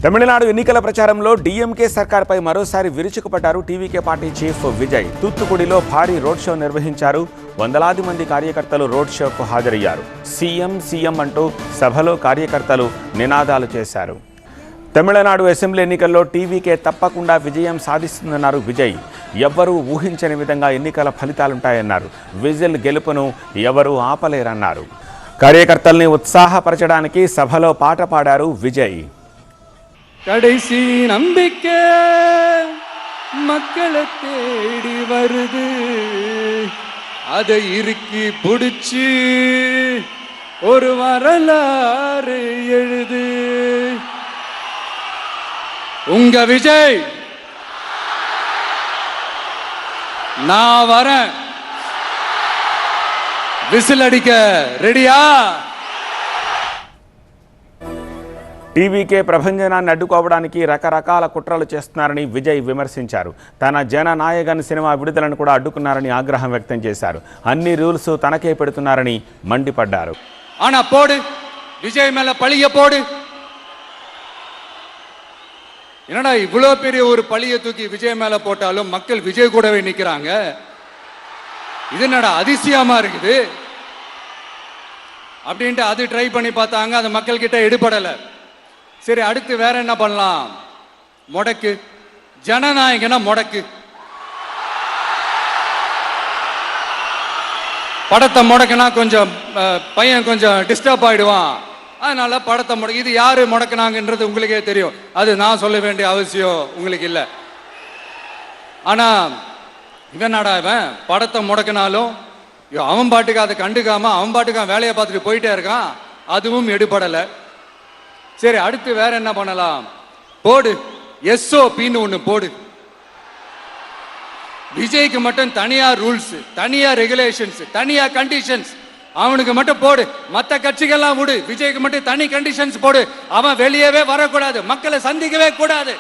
తమిళనాడు ఎన్నికల ప్రచారంలో డీఎంకే సర్కార్పై మరోసారి విరుచుకుపడ్డారు టీవీకే పార్టీ చీఫ్ విజయ్. తూత్తుకుడిలో భారీ రోడ్ షో నిర్వహించారు. వందలాది మంది కార్యకర్తలు రోడ్ షోకు హాజరయ్యారు. సీఎం సీఎం అంటూ సభలో కార్యకర్తలు నినాదాలు చేశారు. తమిళనాడు అసెంబ్లీ ఎన్నికల్లో టీవీకే తప్పకుండా విజయం సాధిస్తుందన్నారు విజయ్. ఎవ్వరూ ఊహించని విధంగా ఎన్నికల ఫలితాలుంటాయన్నారు. విజిల్ గెలుపును ఎవరూ ఆపలేరన్నారు. కార్యకర్తల్ని ఉత్సాహపరచడానికి సభలో పాట పాడారు విజయ్. கடைசி நம்பிக்கை மக்களை தேடி வருது, அதை இறுக்கி பிடிச்சி ஒரு வரலாறு எழுது. உங்க விஜய் நான் வரேன், விசில் அடிக்க ரெடியா? టీవీకే ప్రభంజనాన్ని అడ్డుకోవడానికి రకరకాల కుట్రలు చేస్తున్నారని విజయ్ విమర్శించారు. తన జననాయకన్ సినిమా విడుదలను కూడా అడ్డుకున్నారని ఆగ్రహం వ్యక్తం చేశారు. అన్ని రూల్స్ తనకే పెడుతున్నారని మండిపడ్డారు. ஆனா போடு, விஜய் மேல பழிய போடு. என்னடா இவ்வளோ பெரிய ஒரு பழிய தூக்கி விஜய் மேல போட்டாலும் மக்கள் விஜய் கூடவே நிக்கிறாங்க. இது என்னடா அதிசயமா இருக்குது அப்படின்ட்டு அது ட்ரை பண்ணி பார்த்தாங்க. அது மக்கள் கிட்ட எடுபடலை. சரி, அடுத்து வேற என்ன பண்ணலாம்? முடக்கு, ஜனநாயகனா முடக்கு. படத்தை முடக்கினா கொஞ்சம் பையன் கொஞ்சம் டிஸ்டர்ப் ஆயிடுவான். அதனால படத்தை முடக்கு. இது யாரு முடக்கினாங்கன்றது உங்களுக்கே தெரியும். அது நான் சொல்ல வேண்டிய அவசியம் உங்களுக்கு இல்லை. ஆனா இவன் நாடா இவன் படத்தை முடக்கினாலும் அவன் பாட்டுக்கு அதை கண்டுக்காம அவன் பாட்டுக்கு வேலையை பார்த்துட்டு போயிட்டே இருக்கான். அதுவும் எடுபடலை. சரி, அடுத்து வேற என்ன பண்ணலாம்? போடு, எஸ்ஓபின்னு ஒன்று போடு. விஜய்க்கு மட்டும் தனியா ரூல்ஸ், தனியா ரெகுலேஷன்ஸ், தனியா கண்டிஷன்ஸ் அவனுக்கு மட்டும் போடு. மற்ற கட்சிகள்லாம் விடு, விஜய்க்கு மட்டும் தனி கண்டிஷன்ஸ் போடு. அவன் வெளியவே வரக்கூடாது, மக்களை சந்திக்கவே கூடாது.